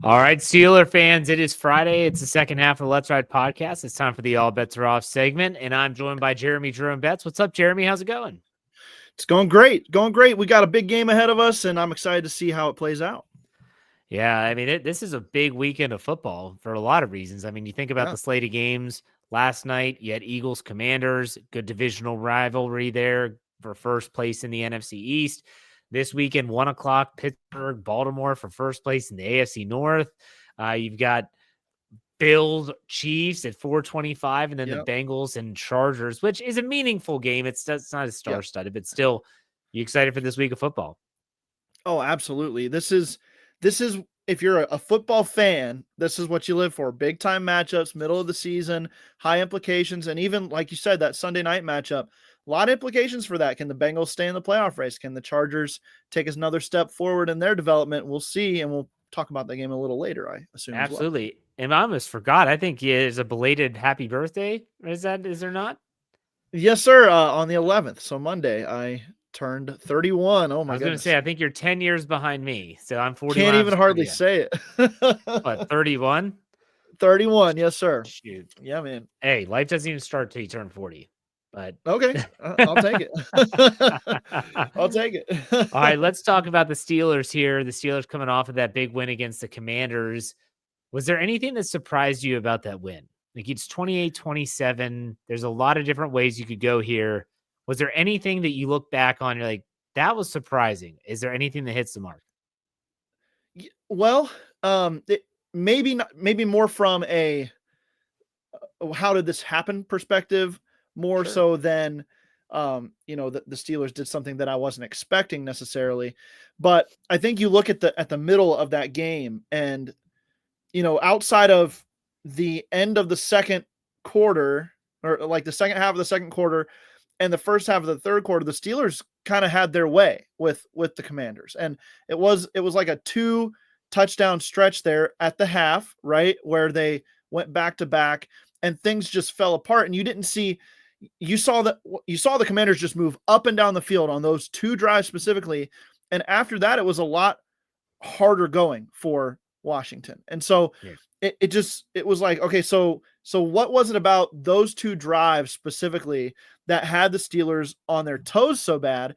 All right, Steeler fans, it is Friday. It's the second half of the Let's Ride podcast. It's time for the All Betz Are Off segment, and I'm joined by Jeremy Betz. What's up, Jeremy? How's it going? It's going great. Going great. We got a big game ahead of us, and I'm excited to see how it plays out. Yeah, I mean, this is a big weekend of football for a lot of reasons. I mean, you think about the slate of games last night, you had Eagles Commanders, good divisional rivalry there for first place in the NFC East. This weekend, 1 o'clock, Pittsburgh, Baltimore for first place in the AFC North. You've got Bills, Chiefs at 4:25, and then the Bengals and Chargers, which is a meaningful game. It's not a star-studded, but still, you excited for this week of football? Oh, absolutely. This is if you're a football fan, this is what you live for. Big time matchups, middle of the season, high implications, and even like you said, that Sunday night matchup, a lot of implications for that. Can the Bengals stay in the playoff race? Can the Chargers take us another step forward in their development? We'll see, and we'll talk about that game a little later, I assume. Absolutely. And I almost forgot. I think is a belated happy birthday. Is there not? Yes, sir. On the 11th, so Monday, I turned 31. Oh my goodness. I was going to say, I think you're 10 years behind me. So I'm 41. Can't even hardly say it. What, 31? 31. Yes, sir. Shoot. Yeah, man. Hey, life doesn't even start till you turn 40. But okay, I'll take it. I'll take it. All right, let's talk about the Steelers here. The Steelers coming off of that big win against the Commanders. Was there anything that surprised you about that win? Like, it's 28-27. There's a lot of different ways you could go here. Was there anything that you look back on, you're like, that was surprising? Is there anything that hits the mark? Well, maybe more from a how did this happen perspective, more so than the Steelers did something that I wasn't expecting necessarily. But I think you look at the middle of that game, and outside of the end of the second quarter, or like the second half of the second quarter and the first half of the third quarter, the Steelers kind of had their way with the Commanders. And it was like a 2 touchdown stretch there at the half, right, where they went back to back and things just fell apart. And you saw the Commanders just move up and down the field on those 2 drives specifically. And after that, it was a lot harder going for Washington. And so it was like, okay, so what was it about those 2 drives specifically that had the Steelers on their toes so bad?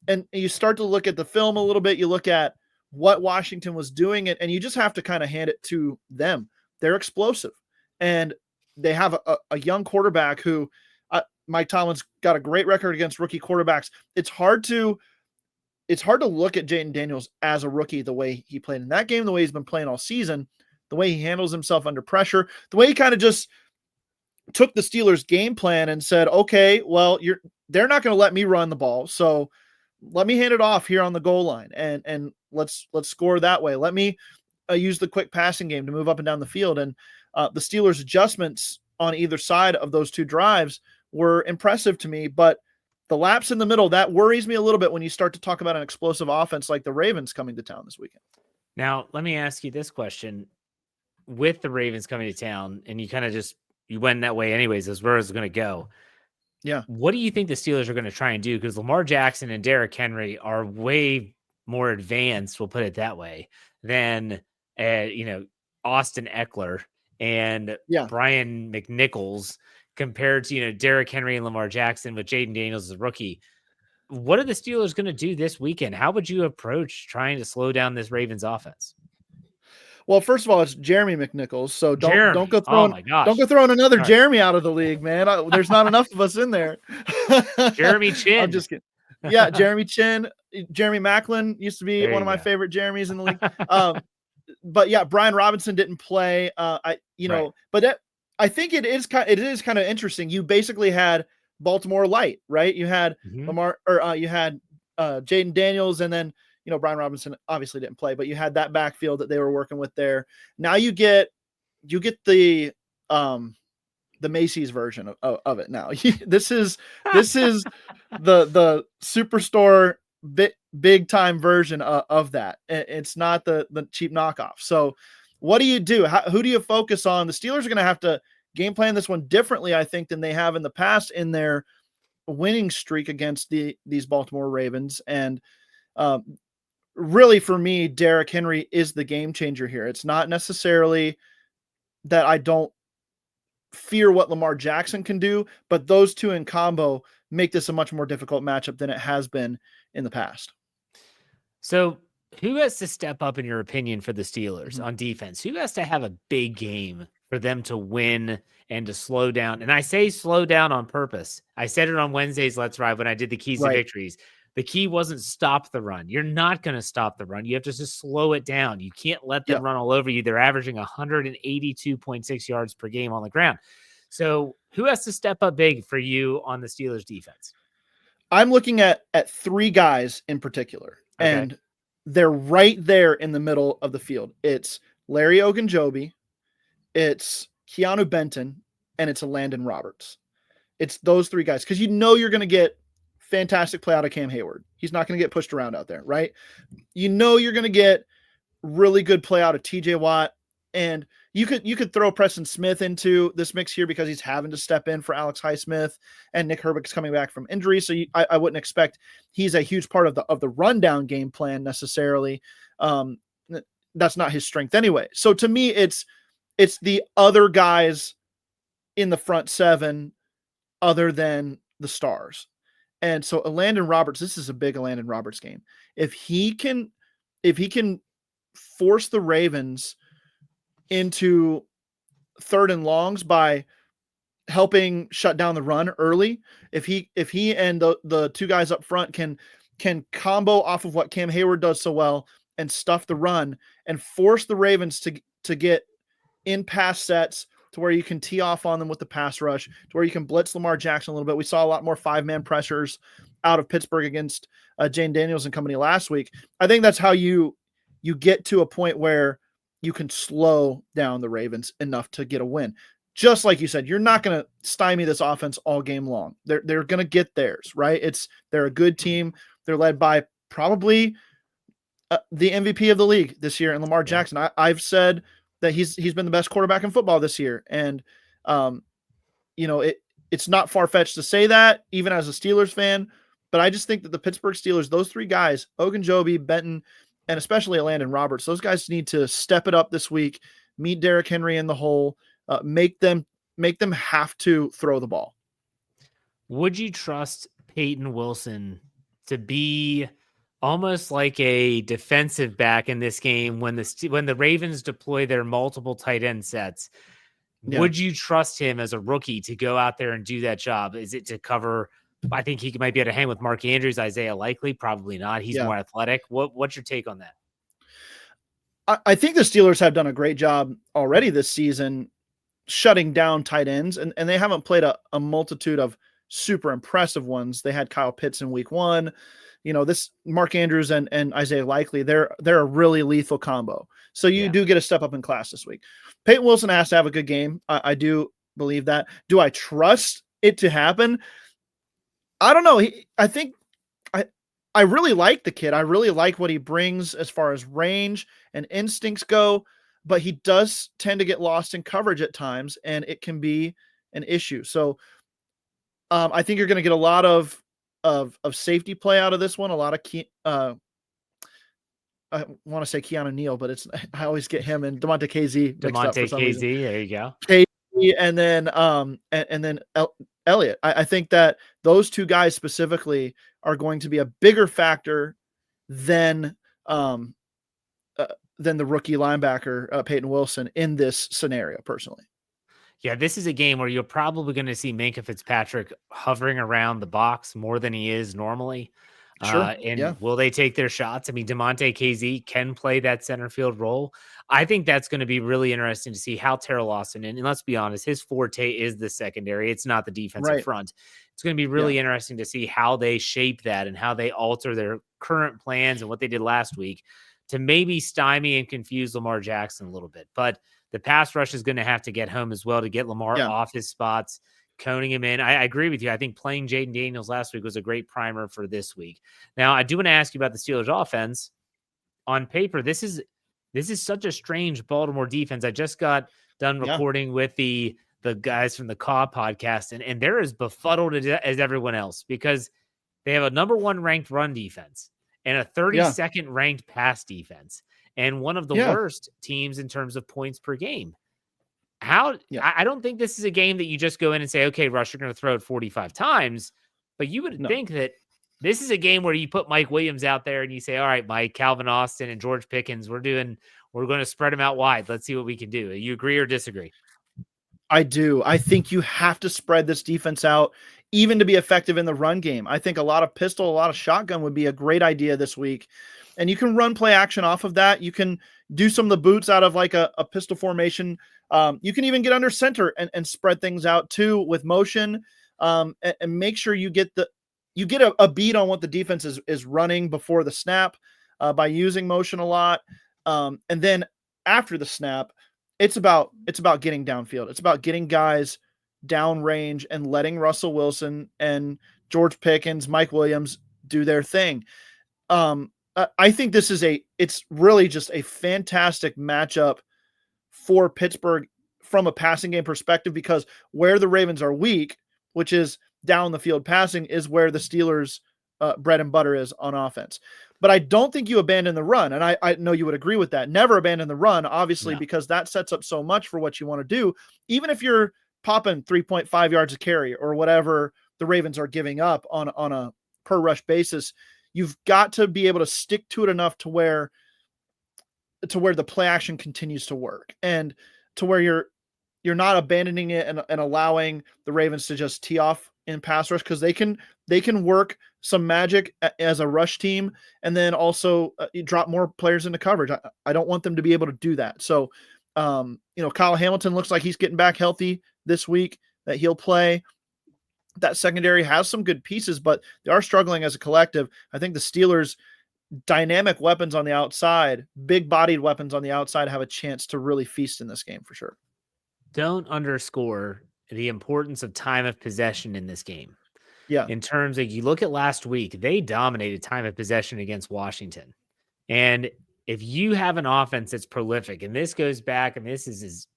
And you start to look at the film a little bit, you look at what Washington was doing, and you just have to kind of hand it to them. They're explosive, and they have a young quarterback who Mike Tomlin's got a great record against rookie quarterbacks. It's hard to look at Jayden Daniels as a rookie, the way he played in that game, the way he's been playing all season, the way he handles himself under pressure, the way he kind of just took the Steelers' game plan and said, okay, well, they're not going to let me run the ball, so let me hand it off here on the goal line, and let's score that way. Let me use the quick passing game to move up and down the field. And the Steelers' adjustments on either side of those 2 drives were impressive to me, but the lapse in the middle, that worries me a little bit when you start to talk about an explosive offense like the Ravens coming to town this weekend. Now, let me ask you this question. With the Ravens coming to town, and you kind of you went that way anyways, as where it's going to go. Yeah. What do you think the Steelers are going to try and do? Because Lamar Jackson and Derrick Henry are way more advanced, we'll put it that way, than, Austin Eckler and Brian McNichols compared to, Derrick Henry and Lamar Jackson with Jayden Daniels as a rookie. What are the Steelers going to do this weekend? How would you approach trying to slow down this Ravens offense? Well, first of all, it's Jeremy McNichols, so don't go throwing another Jeremy out of the league, man. There's not enough of us in there. Jeremy Chin. I'm just kidding. Yeah, Jeremy Chin. Jeremy Maclin used to be one of my favorite Jeremys in the league. But yeah, Brian Robinson didn't play. But I think it is kind of interesting. You basically had Baltimore light, right? You had Lamar, or you had Jayden Daniels, and then Brian Robinson obviously didn't play, but you had that backfield that they were working with there. Now you get the Macy's version of it. Now this is the superstore big time version of that. It's not the cheap knockoff. So what do you do? Who do you focus on? The Steelers are going to have to game plan this one differently, I think, than they have in the past in their winning streak against these Baltimore Ravens. And really for me, Derrick Henry is the game changer here. It's not necessarily that I don't fear what Lamar Jackson can do, but those two in combo make this a much more difficult matchup than it has been in the past. So, who has to step up, in your opinion, for the Steelers on defense? Who has to have a big game for them to win and to slow down? And I say slow down on purpose. I said it on Wednesday's Let's Ride when I did the keys to victories. The key wasn't stop the run. You're not going to stop the run. You have to just slow it down. You can't let them run all over you. They're averaging 182.6 yards per game on the ground. So who has to step up big for you on the Steelers defense? I'm looking at three guys in particular, and they're right there in the middle of the field. It's Larry Ogunjobi, it's Keanu Benton, and it's Landon Roberts. It's those three guys because you're going to get fantastic play out of Cam Hayward. He's not going to get pushed around out there, right? You're going to get really good play out of TJ Watt, and you could throw Preston Smith into this mix here because he's having to step in for Alex Highsmith, and Nick Herbeck's coming back from injury, so I wouldn't expect he's a huge part of the rundown game plan necessarily. That's not his strength anyway. So to me, it's the other guys in the front seven other than the stars. And so Landon Roberts, this is a big Landon Roberts game. If he can force the Ravens into third and longs by helping shut down the run early, if he and the two guys up front can combo off of what Cam Hayward does so well and stuff the run and force the Ravens to get in pass sets to where you can tee off on them with the pass rush, to where you can blitz Lamar Jackson a little bit. We saw a lot more 5-man pressures out of Pittsburgh against Jane Daniels and company last week. I think that's how you get to a point where you can slow down the Ravens enough to get a win. Just like you said, you're not going to stymie this offense all game long. They're going to get theirs, right? They're a good team. They're led by probably the MVP of the league this year, and Lamar Jackson. I've said that he's been the best quarterback in football this year. And, it's not far-fetched to say that, even as a Steelers fan, but I just think that the Pittsburgh Steelers, those three guys, Ogunjobi, Benton, and especially Landon Roberts, those guys need to step it up this week, meet Derrick Henry in the hole, make them have to throw the ball. Would you trust Peyton Wilson to be almost like a defensive back in this game when the Ravens deploy their multiple tight end sets? Would you trust him as a rookie to go out there and do that job? Is it to cover? I think he might be able to hang with Mark Andrews, Isaiah Likely. Probably not. He's more athletic. What's your take on that? I think the Steelers have done a great job already this season shutting down tight ends, and they haven't played a multitude of super impressive ones. They had Kyle Pitts in week 1. This Mark Andrews and Isaiah Likely, they're a really lethal combo. So you do get a step up in class this week. Peyton Wilson has to have a good game. I do believe that. Do I trust it to happen? I don't know. I think I really like the kid. I really like what he brings as far as range and instincts go, but he does tend to get lost in coverage at times, and it can be an issue. So I think you're going to get a lot of safety play out of this one. A lot of I want to say Keanu Neal, but I always get him and Demonte KZ. Demonte KZ, there you go. KZ, and then Elliott. I think that those two guys specifically are going to be a bigger factor than the rookie linebacker Peyton Wilson in this scenario. Personally. Yeah, this is a game where you're probably going to see Minkah Fitzpatrick hovering around the box more than he is normally. Sure. Will they take their shots? I mean, Demonte KZ can play that center field role. I think that's going to be really interesting to see how Terrell Lawson, and let's be honest, his forte is the secondary. It's not the defensive front. It's going to be really interesting to see how they shape that and how they alter their current plans and what they did last week to maybe stymie and confuse Lamar Jackson a little bit. But the pass rush is going to have to get home as well to get Lamar off his spots, coning him in. I agree with you. I think playing Jaden Daniels last week was a great primer for this week. Now, I do want to ask you about the Steelers offense. On paper, this is such a strange Baltimore defense. I just got done recording with the guys from the Caw podcast, and they're as befuddled as everyone else because they have a number 1 ranked run defense. and a 32nd ranked pass defense and one of the worst teams in terms of points per game. I don't think this is a game that you just go in and say, okay, Rush, you're going to throw it 45 times, but you would think that this is a game where you put Mike Williams out there and you say, all right, Mike, Calvin Austin and George Pickens, we're going to spread them out wide. Let's see what we can do. You agree or disagree? I do. I think you have to spread this defense out, even to be effective in the run game. I think a lot of pistol, a lot of shotgun would be a great idea this week. And you can run play action off of that. You can do some of the boots out of like a pistol formation. You can even get under center and spread things out too with motion, and make sure you get a beat on what the defense is running before the snap by using motion a lot. And then after the snap, it's about getting downfield. It's about getting guys down range and letting Russell Wilson and George Pickens, Mike Williams do their thing. I think it's really just a fantastic matchup for Pittsburgh from a passing game perspective, because where the Ravens are weak, which is down the field passing, is where the Steelers' bread and butter is on offense. But I don't think you abandon the run. And I know you would agree with that. Never abandon the run, obviously, because that sets up so much for what you want to do. Even if you're popping 3.5 yards a carry or whatever the Ravens are giving up on a per rush basis, you've got to be able to stick to it enough to where the play action continues to work, and to where you're not abandoning it and allowing the Ravens to just tee off in pass rush, because they can work some magic as a rush team, and then also drop more players into coverage. I don't want them to be able to do that. So, Kyle Hamilton looks like he's getting back healthy this week, that he'll play. That secondary has some good pieces, but they are struggling as a collective. I think the Steelers' dynamic weapons on the outside, big-bodied weapons on the outside, have a chance to really feast in this game for sure. Don't underscore the importance of time of possession in this game. Yeah. In terms of, you look at last week, they dominated time of possession against Washington. And if you have an offense that's prolific, and this goes back, and this is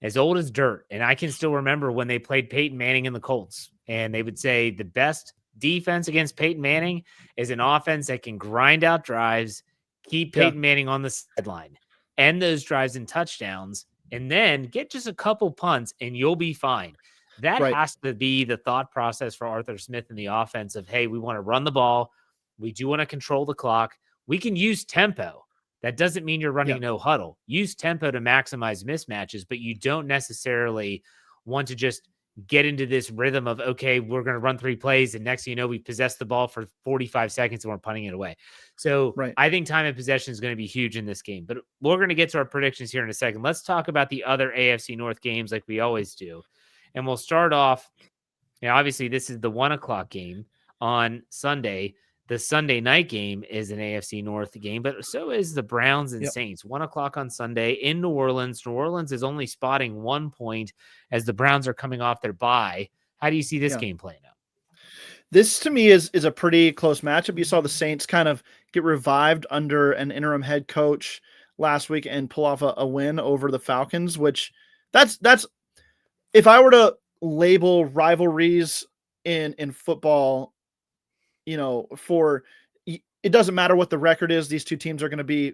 as old as dirt, and I can still remember when they played Peyton Manning and the Colts, and they would say the best defense against Peyton Manning is an offense that can grind out drives, keep Peyton Manning on the sideline, end those drives in touchdowns, and then get just a couple punts and you'll be fine. That has to be the thought process for Arthur Smith in the offense of, hey, we want to run the ball. We do want to control the clock. We can use tempo. That doesn't mean you're running no huddle. Use tempo to maximize mismatches, but you don't necessarily want to just get into this rhythm of, okay, we're going to run 3 plays, and next thing you know, we possess the ball for 45 seconds and we're punting it away. So I think time of possession is going to be huge in this game, but we're going to get to our predictions here in a second. Let's talk about the other AFC North games like we always do. And we'll start off, obviously this is the 1:00 game on Sunday. The Sunday night game is an AFC North game, but so is the Browns and Saints. 1:00 on Sunday in New Orleans. New Orleans is only spotting 1 point as the Browns are coming off their bye. How do you see this game playing out? This to me is a pretty close matchup. You saw the Saints kind of get revived under an interim head coach last week and pull off a win over the Falcons, which that's if I were to label rivalries in football, for it doesn't matter what the record is, these two teams are going to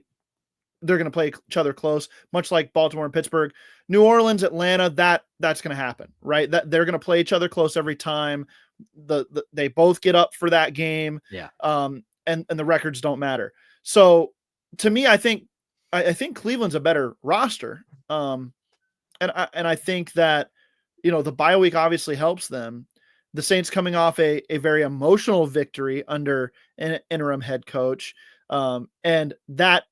they're going to play each other close, much like Baltimore and Pittsburgh. New Orleans, Atlanta, that's going to happen, right? That they're going to play each other close every time. They both get up for that game. Yeah. And the records don't matter. So to me, I think Cleveland's a better roster. And I think that, the bye week obviously helps them. The Saints coming off a very emotional victory under an interim head coach. And that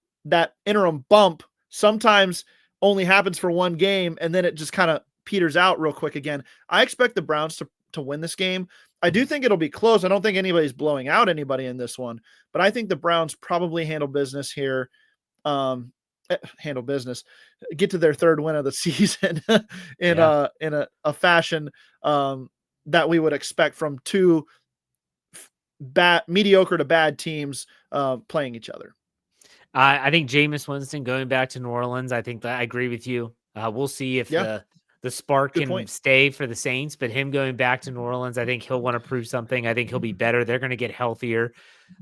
interim bump sometimes only happens for one game, and then it just kind of peters out real quick again. I expect the Browns to win this game. I do think it'll be close. I don't think anybody's blowing out anybody in this one, but I think the Browns probably handle business here. Get to their 3rd win of the season in a fashion that we would expect from two mediocre to bad teams playing each other. I think Jameis Winston going back to New Orleans, I think that I agree with you. We'll see if the spark can stay for the Saints, but him going back to New Orleans, I think he'll want to prove something. I think he'll be better. They're going to get healthier.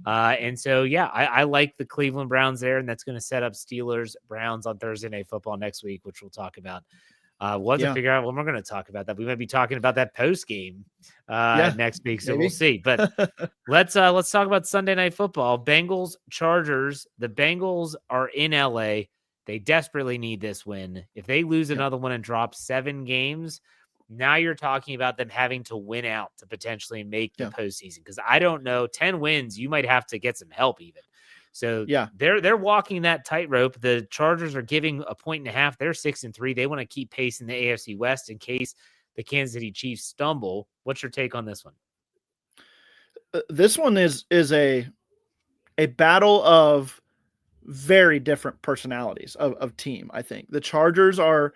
And so, yeah, I like the Cleveland Browns there, and that's going to set up Steelers Browns on Thursday Night Football next week, which we'll talk about. We'll have to figure out when we're going to talk about that. We might be talking about that post game next week, so maybe. We'll see. But let's talk about Sunday Night Football. Bengals Chargers. The Bengals are in LA. They desperately need this win. If they lose another one and drop 7 games, now you're talking about them having to win out to potentially make the postseason. Because I don't know, 10 wins, you might have to get some help even. So they're walking that tightrope. The Chargers are giving 1.5. They're 6-3. They want to keep pace in the AFC West in case the Kansas City Chiefs stumble. What's your take on this one? This one is a battle of very different personalities of team. I think the Chargers are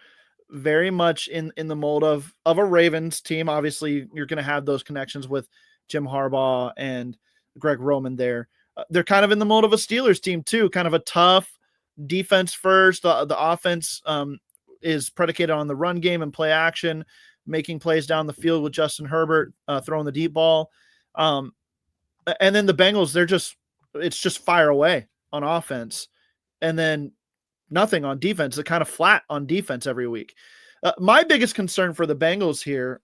very much in the mold of a Ravens team. Obviously, you're going to have those connections with Jim Harbaugh and Greg Roman there. They're kind of in the mold of a Steelers team too, kind of a tough defense first. The offense is predicated on the run game and play action, making plays down the field with Justin Herbert throwing the deep ball. And then the Bengals, it's just fire away on offense, and then nothing on defense. They're kind of flat on defense every week. My biggest concern for the Bengals here,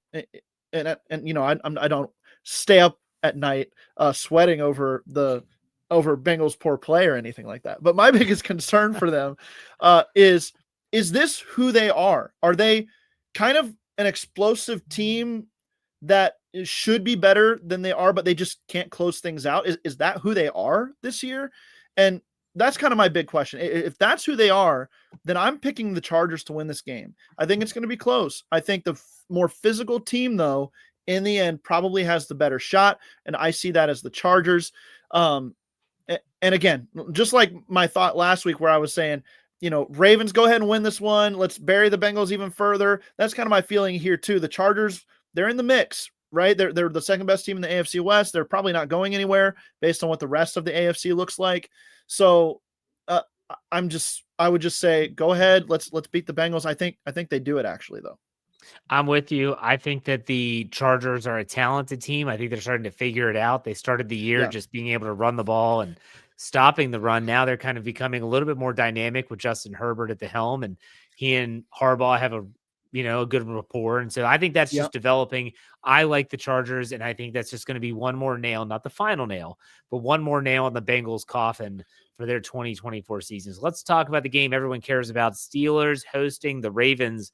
and you know, I don't stay up at night sweating over Bengals poor play or anything like that. But my biggest concern for them is this who they are? Are they kind of an explosive team that should be better than they are, but they just can't close things out? Is that who they are this year? And that's kind of my big question. If that's who they are, then I'm picking the Chargers to win this game. I think it's going to be close. I think the more physical team, though, in the end, probably has the better shot, and I see that as the Chargers. And again, just like my thought last week where I was saying, you know, Ravens, go ahead and win this one. Let's bury the Bengals even further. That's kind of my feeling here too. The Chargers, they're in the mix, right? They're the second best team in the AFC West. They're probably not going anywhere based on what the rest of the AFC looks like. So I would just say, go ahead. Let's beat the Bengals. I think they do it actually though. I'm with you. I think that the Chargers are a talented team. I think they're starting to figure it out. They started the year just being able to run the ball and stopping the run. Now they're kind of becoming a little bit more dynamic with Justin Herbert at the helm, and he and Harbaugh have a good rapport. And so I think that's just developing. I like the Chargers, and I think that's just going to be one more nail, not the final nail, but one more nail in the Bengals' coffin for their 2024 seasons. Let's talk about the game everyone cares about. Steelers hosting the Ravens.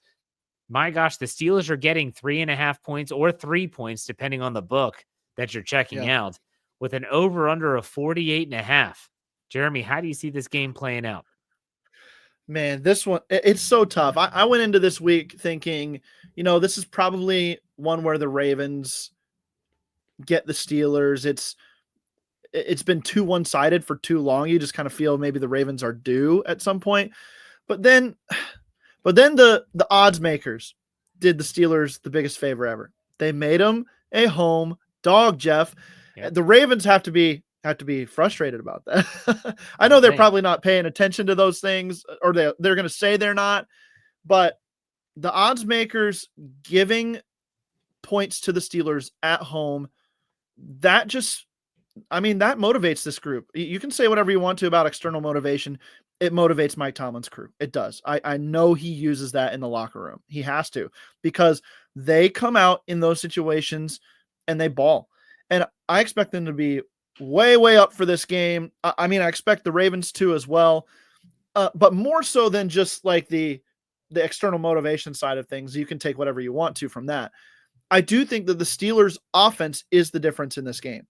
My gosh, the Steelers are getting 3.5 points or 3 points, depending on the book that you're checking out, with an over-under of 48.5. Jeremy, how do you see this game playing out? Man, this one, it's so tough. I went into this week thinking, this is probably one where the Ravens get the Steelers. It's been too one-sided for too long. You just kind of feel maybe the Ravens are due at some point. But then the odds makers did the Steelers the biggest favor ever. They made them a home dog, Jeff. Yep. The Ravens have to be frustrated about that. I know they're probably not paying attention to those things, or they're going to say they're not, but the odds makers giving points to the Steelers at home, that motivates this group. You can say whatever you want to about external motivation. It motivates Mike Tomlin's crew. It does. I know he uses that in the locker room. He has to, because they come out in those situations and they ball. And I expect them to be way, way up for this game. I expect the Ravens to as well, but more so than just like the external motivation side of things. You can take whatever you want to from that. I do think that the Steelers' offense is the difference in this game.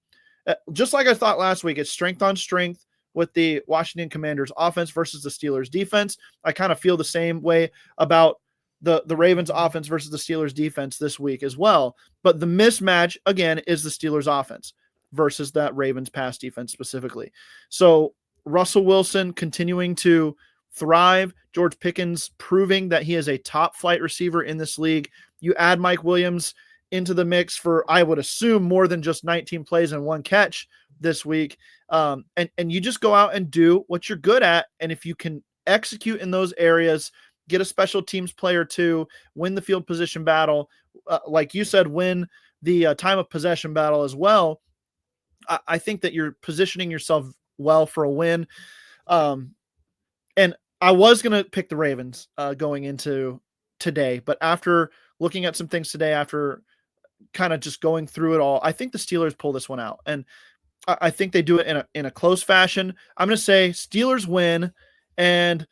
Just like I thought last week, it's strength on strength with the Washington Commanders offense versus the Steelers defense. I kind of feel the same way about the Ravens offense versus the Steelers defense this week as well. But the mismatch, again, is the Steelers offense versus that Ravens pass defense specifically. So Russell Wilson continuing to thrive. George Pickens proving that he is a top flight receiver in this league. You add Mike Williams into the mix for, I would assume, more than just 19 plays and 1 catch this week. And you just go out and do what you're good at. And if you can execute in those areas, get a special teams player too, win the field position battle, like you said, win the time of possession battle as well, I think that you're positioning yourself well for a win. And I was going to pick the Ravens going into today, but after looking at some things today, after kind of just going through it all, I think the Steelers pull this one out. And I think they do it in a close fashion. I'm going to say Steelers win, and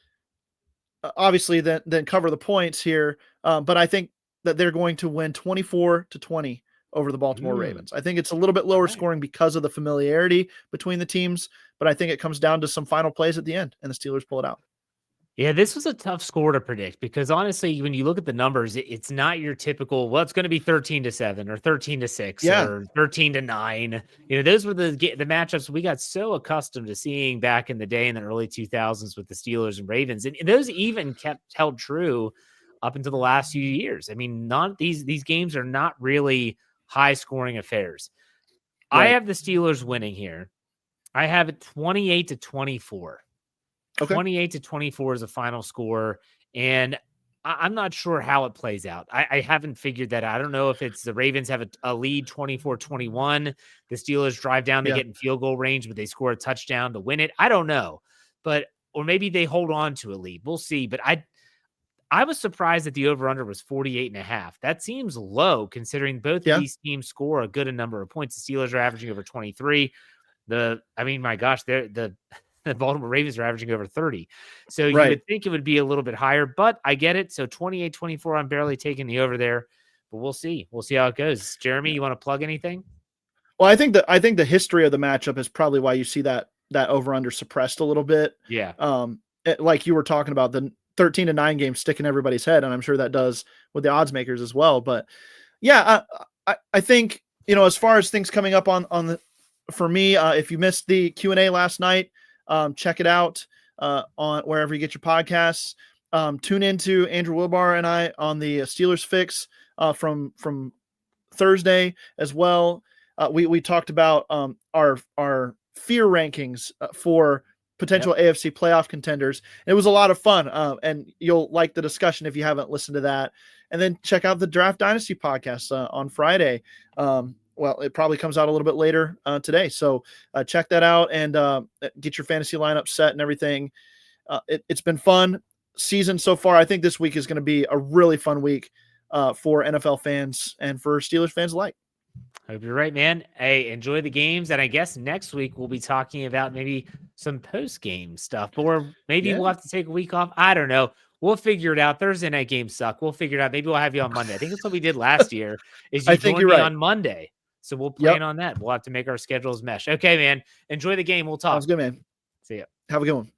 obviously then cover the points here. But I think that they're going to win 24-20 over the Baltimore Ravens. I think it's a little bit lower scoring because of the familiarity between the teams, but I think it comes down to some final plays at the end, and the Steelers pull it out. Yeah, this was a tough score to predict because honestly, when you look at the numbers, it's not your typical, well, it's going to be 13-7 or 13-6 or 13-9. Those were the matchups we got so accustomed to seeing back in the day in the early 2000s with the Steelers and Ravens. And those even held true up until the last few years. I mean, these games are not really high scoring affairs. Right. I have the Steelers winning here. I have it 28-24. Okay. 28-24 is a final score, and I'm not sure how it plays out. I haven't figured that out. I don't know if it's the Ravens have a lead 24-21. The Steelers drive down to get in field goal range, but they score a touchdown to win it. I don't know, or maybe they hold on to a lead. We'll see. But I was surprised that the over-under was 48.5. That seems low considering both of these teams score a good number of points. The Steelers are averaging over 23. The Baltimore Ravens are averaging over 30. So you would think it would be a little bit higher, but I get it. So 28-24, I'm barely taking the over there, but we'll see. We'll see how it goes. Jeremy, you want to plug anything? Well, I think the history of the matchup is probably why you see that over under suppressed a little bit. Yeah. Like you were talking about, the 13-9 game sticking everybody's head, and I'm sure that does with the odds makers as well. But yeah, I think, as far as things coming up for me, if you missed the Q&A last night, check it out on wherever you get your podcasts. Tune into Andrew Wilbar and I on the Steelers Fix from Thursday as well. We talked about our fear rankings for potential AFC playoff contenders. It was a lot of fun, and you'll like the discussion if you haven't listened to that. And then check out the Draft Dynasty podcast on Friday. Well, it probably comes out a little bit later today. So check that out and get your fantasy lineup set and everything. It's been fun season so far. I think this week is going to be a really fun week for NFL fans and for Steelers fans alike. Hope you're right, man. Hey, enjoy the games. And I guess next week we'll be talking about maybe some post-game stuff, or maybe we'll have to take a week off. I don't know. We'll figure it out. Thursday night games suck. We'll figure it out. Maybe we'll have you on Monday. I think that's what we did last year. I think you're right. On Monday. So we'll plan on that. We'll have to make our schedules mesh. Okay, man. Enjoy the game. We'll talk. Sounds good, man. See ya. Have a good one.